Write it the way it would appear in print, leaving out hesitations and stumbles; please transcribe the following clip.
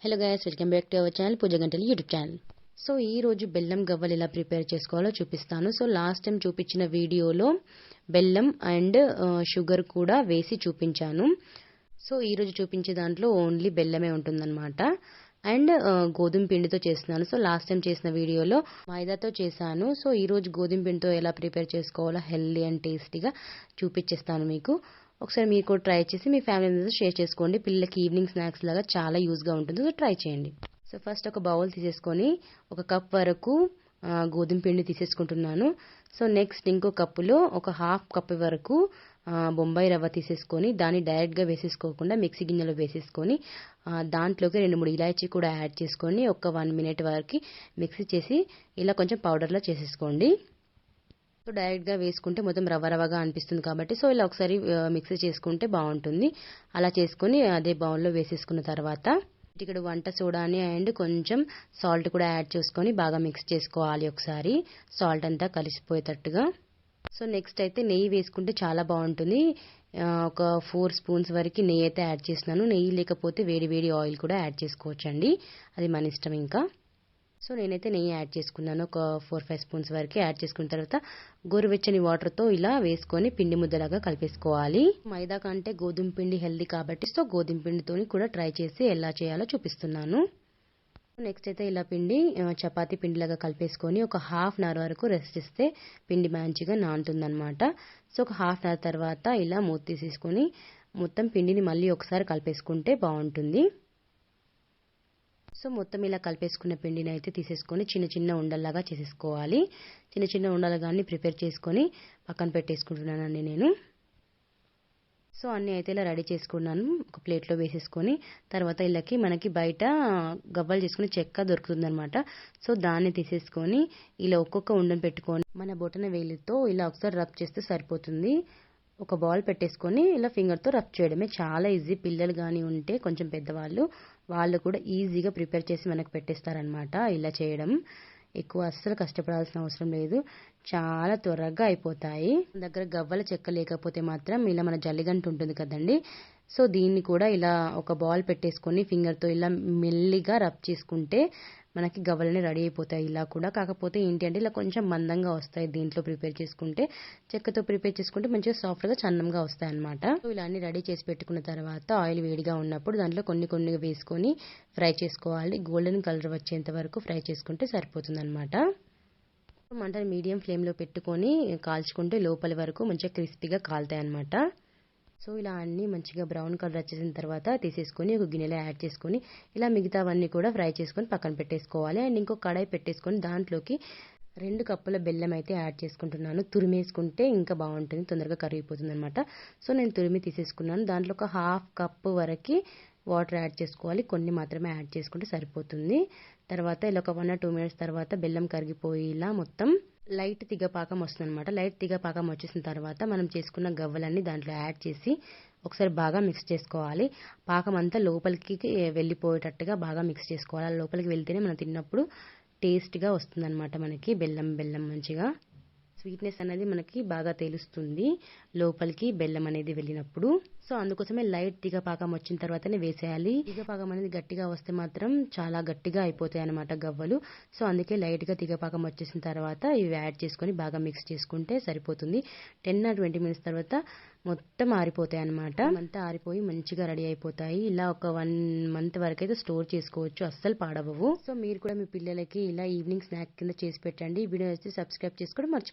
Hello guys, welcome back to our channel Pooja Gantalu YouTube channel. So ఈ రోజు బెల్లం గవ్వలు ఎలా ప్రిపేర్ చేసుకోవాలో చూపిస్తాను. సో లాస్ట్ టైం చూపించిన వీడియోలో బెల్లం అండ్ షుగర్ కూడా వేసి చూపించాను. సో ఈ రోజు చూపించే దాంట్లో ఓన్లీ బెల్లమే ఉంటుందన్నమాట. అండ్ గోధుమ పిండితో చేస్తున్నాను. సో లాస్ట్ టైం చేసిన వీడియోలో మైదాతో చేశాను. సో ఈ రోజు గోధుమ పిండితో ఎలా ప్రిపేర్ చేసుకోవాలో హెల్దీ అండ్ టేస్టీగా చూపించేస్తాను మీకు. ఒకసారి మీరు కూడా ట్రై చేసి మీ ఫ్యామిలీ మెంబర్స్ షేర్ చేసుకోండి. పిల్లలకి ఈవినింగ్ స్నాక్స్ లాగా చాలా యూజ్గా ఉంటుంది. సో ట్రై చేయండి. సో ఫస్ట్ ఒక బౌల్ తీసేసుకొని ఒక కప్ వరకు గోధుమ పిండి తీసేసుకుంటున్నాను. సో నెక్స్ట్ ఇంకో కప్పులో ఒక హాఫ్ కప్ వరకు బొంబాయి రవ్వ తీసేసుకొని దాన్ని డైరెక్ట్గా వేసేసుకోకుండా మిక్సీ గిన్నెలో వేసేసుకొని దాంట్లోకి 2-3 ఇలాచీ కూడా యాడ్ చేసుకొని ఒక 1 మినిట్ వరకు మిక్సీ చేసి ఇలా కొంచెం పౌడర్లా చేసేసుకోండి. సో డైరెక్ట్గా వేసుకుంటే మొత్తం రవ్వ రవ్వగా అనిపిస్తుంది కాబట్టి సో ఇలా ఒకసారి మిక్సీ చేసుకుంటే బాగుంటుంది. అలా చేసుకొని అదే బౌల్లో వేసేసుకున్న తర్వాత ఇక్కడ వంట సోడాని అండ్ కొంచెం సాల్ట్ కూడా యాడ్ చేసుకొని బాగా మిక్స్ చేసుకోవాలి ఒకసారి, సాల్ట్ అంతా కలిసిపోయేటట్టుగా. సో నెక్స్ట్ అయితే నెయ్యి వేసుకుంటే చాలా బాగుంటుంది. ఒక 4 స్పూన్స్ వరకు నెయ్యి అయితే యాడ్ చేస్తున్నాను. నెయ్యి లేకపోతే వేడి వేడి ఆయిల్ కూడా యాడ్ చేసుకోవచ్చండి, అది మన ఇష్టం. ఇంకా సో నేనైతే నెయ్యి యాడ్ చేసుకున్నాను. ఒక 4-5 స్పూన్స్ వరకు యాడ్ చేసుకున్న తర్వాత గోరువెచ్చని వాటర్తో ఇలా వేసుకొని పిండి ముద్దలాగా కలిపేసుకోవాలి. మైదా కంటే గోధుమ పిండి హెల్దీ కాబట్టి సో గోధుమ పిండితో కూడా ట్రై చేసి ఎలా చేయాలో చూపిస్తున్నాను. నెక్స్ట్ అయితే ఇలా పిండి చపాతీ పిండిలాగా కలిపేసుకొని ఒక హాఫ్ అన్ అవర్ వరకు రెస్ట్ చేస్తే పిండి మంచిగా నానుతుందన్నమాట. సో ఒక హాఫ్ అన్ అవర్ తర్వాత ఇలా మూత తీసేసుకొని మొత్తం పిండిని మళ్ళీ ఒకసారి కలిపేసుకుంటే బాగుంటుంది. సో మొత్తం ఇలా కలిపేసుకున్న పిండిని అయితే తీసేసుకొని చిన్న చిన్న ఉండల్లాగా చేసేసుకోవాలి. చిన్న చిన్న ఉండలుగాన్ని ప్రిపేర్ చేసుకొని పక్కన పెట్టేసుకుంటున్నానండి నేను. సో అన్నీ అయితే ఇలా రెడీ చేసుకున్నాను. ఒక ప్లేట్లో వేసేసుకొని తర్వాత ఇలాకి మనకి బయట గవ్వలు చేసుకుని చెక్క దొరుకుతుందనమాట. సో దాన్ని తీసేసుకొని ఇలా ఒక్కొక్క ఉండను పెట్టుకొని మన బొటన వేలితో ఇలా ఒకసారి రబ్ చేస్తే సరిపోతుంది. ఒక బాల్ పెట్టేసుకొని ఇలా ఫింగర్తో రబ్ చేయడమే, చాలా ఈజీ. పిల్లలు కానీ ఉంటే కొంచెం పెద్దవాళ్ళు వాళ్ళు కూడా ఈజీగా ప్రిపేర్ చేసి మనకు పెట్టేస్తారనమాట. ఇలా చేయడం ఎక్కువ అస్సలు కష్టపడాల్సిన అవసరం లేదు, చాలా త్వరగా అయిపోతాయి. దగ్గర గవ్వల చెక్క లేకపోతే మాత్రం ఇలా మన జల్లిగంట ఉంటుంది కదండి, సో దీన్ని కూడా ఇలా ఒక బాల్ పెట్టేసుకొని ఫింగర్తో ఇలా మెల్లిగా రబ్ చేసుకుంటే మనకి గవ్వలని రెడీ అయిపోతాయి. ఇలా కూడా కాకపోతే ఏంటి అంటే ఇలా కొంచెం మందంగా వస్తాయి దీంట్లో ప్రిపేర్ చేసుకుంటే. చెక్కతో ప్రిపేర్ చేసుకుంటే మంచిగా సాఫ్ట్గా చన్నంగా వస్తాయి అనమాట. సో ఇలా అన్ని రెడీ చేసి పెట్టుకున్న తర్వాత ఆయిల్ వేడిగా ఉన్నప్పుడు దాంట్లో కొన్ని కొన్ని వేసుకొని ఫ్రై చేసుకోవాలి. గోల్డెన్ కలర్ వచ్చేంత వరకు ఫ్రై చేసుకుంటే సరిపోతుంది అనమాట. మంటని మీడియం ఫ్లేమ్లో పెట్టుకొని కాల్చుకుంటే లోపలి వరకు మంచిగా క్రిస్పీగా కాలుతాయి అనమాట. సో ఇలా అన్నీ మంచిగా బ్రౌన్ కలర్ వచ్చేసిన తర్వాత తీసేసుకొని ఒక గిన్నెలో యాడ్ చేసుకొని ఇలా మిగతావన్నీ కూడా ఫ్రై చేసుకొని పక్కన పెట్టేసుకోవాలి. అండ్ ఇంకో కడాయి పెట్టేసుకొని దాంట్లోకి 2 కప్పుల బెల్లం అయితే యాడ్ చేసుకుంటున్నాను. తురిమేసుకుంటే ఇంకా బాగుంటుంది, తొందరగా కరిగిపోతుంది అనమాట. సో నేను తురిమి తీసేసుకున్నాను. దాంట్లో ఒక హాఫ్ కప్పు వరకు వాటర్ యాడ్ చేసుకోవాలి, కొన్ని మాత్రమే యాడ్ చేసుకుంటే సరిపోతుంది. తర్వాత ఇలా ఒక 1 or 2 మినిట్స్ తర్వాత బెల్లం కరిగిపోయి ఇలా మొత్తం లైట్ తిగపాకం వస్తుంది అనమాట. లైట్ తిగపాకం వచ్చేసిన తర్వాత మనం చేసుకున్న గవ్వలన్నీ దాంట్లో యాడ్ చేసి ఒకసారి బాగా మిక్స్ చేసుకోవాలి. పాకం అంతా లోపలికి వెళ్ళిపోయేటట్టుగా బాగా మిక్స్ చేసుకోవాలి. లోపలికి వెళ్తేనే మనం తిన్నప్పుడు టేస్ట్గా వస్తుంది అనమాట. మనకి బెల్లం మంచిగా స్వీట్నెస్ అనేది మనకి బాగా తెలుస్తుంది లోపలికి బెల్లం అనేది వెళ్ళినప్పుడు. సో అందుకోసమే లైట్ తిగపాకం వచ్చిన తర్వాతనే వేసేయాలి. తిగపాకం అనేది గట్టిగా వస్తే మాత్రం చాలా గట్టిగా అయిపోతాయి అనమాట గవ్వలు. సో అందుకే లైట్ గా తిగపాకం వచ్చేసిన తర్వాత ఇవి యాడ్ చేసుకొని బాగా మిక్స్ చేసుకుంటే సరిపోతుంది. 10 or 20 మినిట్స్ తర్వాత మొత్తం ఆరిపోతాయి అనమాట. అంతా ఆరిపోయి మంచిగా రెడీ అయిపోతాయి. ఇలా ఒక 1 month వరకు అయితే స్టోర్ చేసుకోవచ్చు, అస్సలు పాడవవు. సో మీరు కూడా మీ పిల్లలకి ఇలా ఈవినింగ్ స్నాక్ కింద చేసి పెట్టండి. ఈ వీడియో అయితే సబ్స్క్రైబ్ చేసుకోవడం మర్చిపోండి.